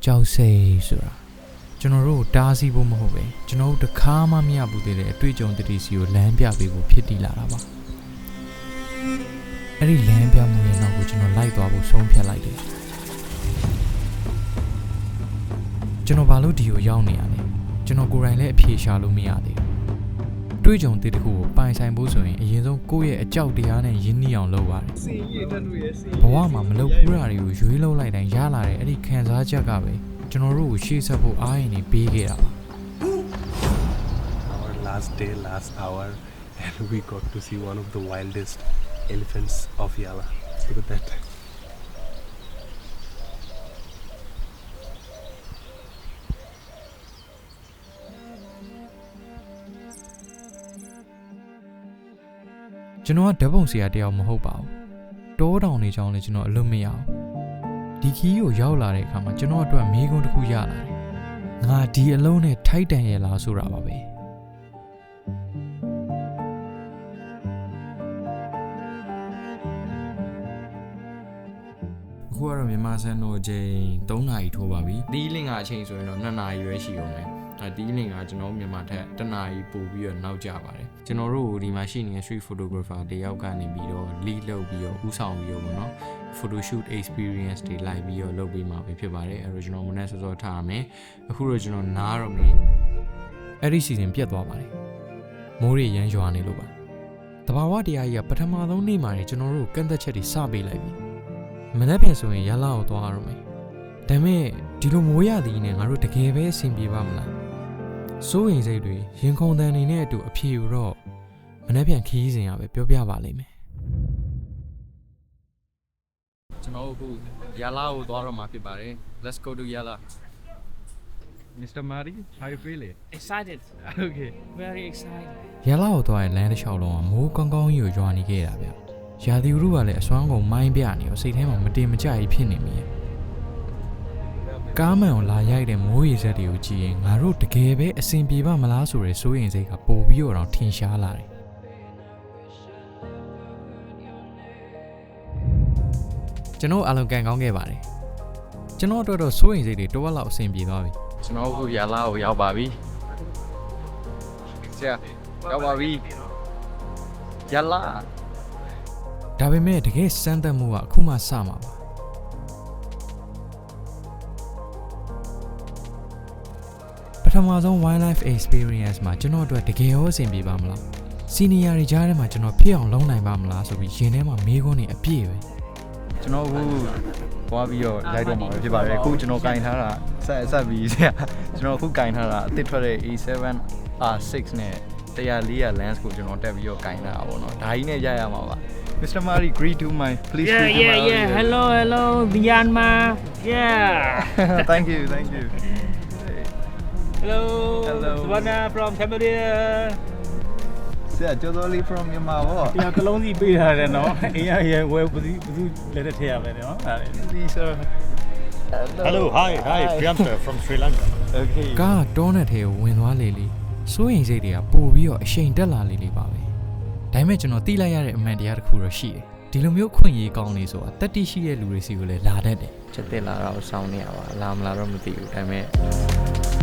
ကြောက်စိတ်ဆိုတာကျွန်တော်တို့တားဆီးဖို့မဟုတ်ပဲကျွန်တော်တို့တခါမှမရဘူးတဲ့အတွေ့အကြုံတတိစီကိုလမ်းပြပေးဖို့ဖြစ်တည်လာတာပါအဲ့ဒီလမ်းပြမှုရဲ့နောက်ကိုကျွန်တော်လိုက်သွားဖို့ဆုံးဖြတ်လိုက်တယ်ကျွန်တော်ဘာလို့ဒီကိုရောက်နေရလဲကျွန်တော်ကိုယ်တိုင်လည်းအဖြေရှာလို့မရသေးဘူးတွေ့ကြုံတစ်ခုကိုပိုင်ဆိုင်ဖို့ဆိုရင်အရင်ဆုံးကိုယ့်ရဲ့အကြောက်တရားနဲ့ရင်းနှီးအောင်လုပ်ရတယ်စင်ရည်တက်လို့ရဲ့စင်ဘဝမှာမလုပ်ဘူးတာတွေကိုရွေးလုပ်လိုက်တိုင်းရလာတဲ့အဲ့ဒီခံစားချက်ကပဲကျွန်တော်တို့ကိုရှေ့ဆက်ဖို့အားရနေပေးခဲ့တာပါ Our last day, last hour, and we got to see one of the wildest elephants of Yala. Look at that.ကျွန်တော်ကဓာတ်ပုံဆရာတယောက်မဟုတ်ပါဘူးတောတောင်နေကြောင်းလည်းကျွန်တော်အလွတ်မရအောင်ဒီခီးကိုရောက်လာတဲ့အခါမှာကျွန်တော်အတွက်မေးခွန်းတစ်ခုရလာတယ်ငါဒီအလုံးနဲ့ထိုက်တန်ရဲ့လားဆိုတာပါပဲအခုကတော့မြန်မာစံတော်ချိန်3နာရီထိုးပါပြီဒီလင်ကအချိန်ဆိုရင်တော့2နာရီပဲရှိအောင်မယ်ဒီလင်ကကျွန်တော်မြန်မာထက်1နာရီပို့ပြီးတော့နောက်ကျပါတယ်ကျွန်တော်တို့ဒီမှာရှိနေတဲ့ street photographer တယောက်ကနေပြီးတော့ lead လုပ်ပြီးတော့ဦးဆောင်ပြီးတော့ပေါ့နော် photo shoot experience တွေလိုက်ပြီးတော့လုပ်ပေးမှာပဲဖြစ်ပါတယ်အဲ့တော့ကျွန်တော်မနေ့စောစောထားရမယ်အခုတော့ကျွန်တော်နားတော့မယ်အဲ့ဒီ season ပြတ်သွားပါတယ်မိုးတွေရမ်းရွာနေလို့ပါတဘာဝတရားကြီးကပထမဆုံးနေ့မှာကျွန်တော်တို့ကန့်သက်ချက်တွေစပေးလိုက်ပြီမနေ့ပြန်ဆိုရင်ရလာကိုသွားရမယ်ဒါပေမဲ့ဒီလိုမိုးရသည်နဲ့ငါတို့တကယ်ပဲအဆင်ပြေပါမလားစိုးရင်စိတ်တွေရင်ခုန်တန်နေတဲ့အတူအဖြေယူတော့မနေ့ပြန်ခီးစဉ်ရပဲပြောပြပါလိမ့်မယ်ကျွန်တော်အခုရလာကိုသွားတော့မှာဖြစ်ပါတယ် Let's go to Yala Mr. Mari, how you feeling? Excited. Okay. Very excited. ရလာကိုသွားရင်လမ်းတစ်လျှောက်လုံးကမိုးကောင်းကောင်းကြီးကိုရွာနေခဲ့တာဗျရာသီဥတုကလည်းအစွမ်းကုန်မိုင်းပြနေရောစိတ်ထဲမှာမတင်မကြကြီးဖြစ်နေမိရဲ့ကားမှန်ကိုလာရိုက်တဲ့မိုးရေစက်တွေကိုကြည့်ရင်ငါတို့တကယ်ပဲအဆင်ပြေပါမလားဆိုတဲ့စိုးရင်စိတ်ကပိုပြီးတော့ထင်ရှားလာတယ်ကျွန်တော်အလုံးကန်ကောင်းခဲ့ပါတယ်ကျွန်တော်တို့တော့စိုးရင်စိတ်တွေတော့လောက်အဆင်ပြေသွားပြီကျွန်တော်အခုရလာကိုရောက်ပါပြီဆရာရောက်ပါပြီရလာဒါပေမဲ့တကယ်စမ်းသပ်မှုကအခုမှစမှာပါပထမဆုံး wildlife experience မှာကျွန်တော်တို့တကယ်ရောအဆင်ပြေပါမလားစီနီယာတွေကြားထဲမှာကျွန်တော်ဖြစ်အောင်လုပ်နိုင်ပါမလားဆိုပြီးရင်ထဲမှာမေးခွန်းတွေအပြည့်ပဲကျွန်တော်အခုသွားပြီးတော့ရိုက်တော့မှာပဲဖြစ်ပါတယ်အခုကျွန်တော်ကင်ထားတာဆက်ပြီးဆရာကျွန်တော်အခုကင်ထားတာအသစ်ထွက်တဲ့ A7R6 နဲ့100 lens ကိုကျွန်တော်တက်ပြီးတော့ကင်ထားတာပေါ့နော်ဒါကြီးနဲ့ရိုက်ရမှာပါMr. Mari, greet to my, please greet to my Yeah. Hello, Myanmar. Yeah. Thank you. Hello. Hello. Savannah from Cambodia. Sir, Jodoli from Myanmar. Yeah, ကလုံးစီပေးထားတယ်နော်။အေးရဝယ်ဘူးလက်ထက်ထည့်ရမယ်နော်။ Please, sir. Hello, hi, Priyanka from Sri Lanka. Okay. ကားတောနဲ့ထဲကိုဝင်သွားလေလေစိုးရင်စိတ်တွေကပို့ပြီးတော့အရှိန်တက်လာလေလေပါပဲဒါပေမဲ့ကျွန်တော်သိလိုက်ရတဲ့အမှန်တရားတစ်ခုတော့ရှိတယ်ဒီလိုမျိုးခွင့်ရေးကောင်းလေးဆိုတာတက်တိရှိတဲ့လူတွေစီကိုလည်းလာတတ်တယ်ချက်တက်လာတော့စောင်းနေရပါလားမလားတော့မသိဘူးဒါပေမဲ့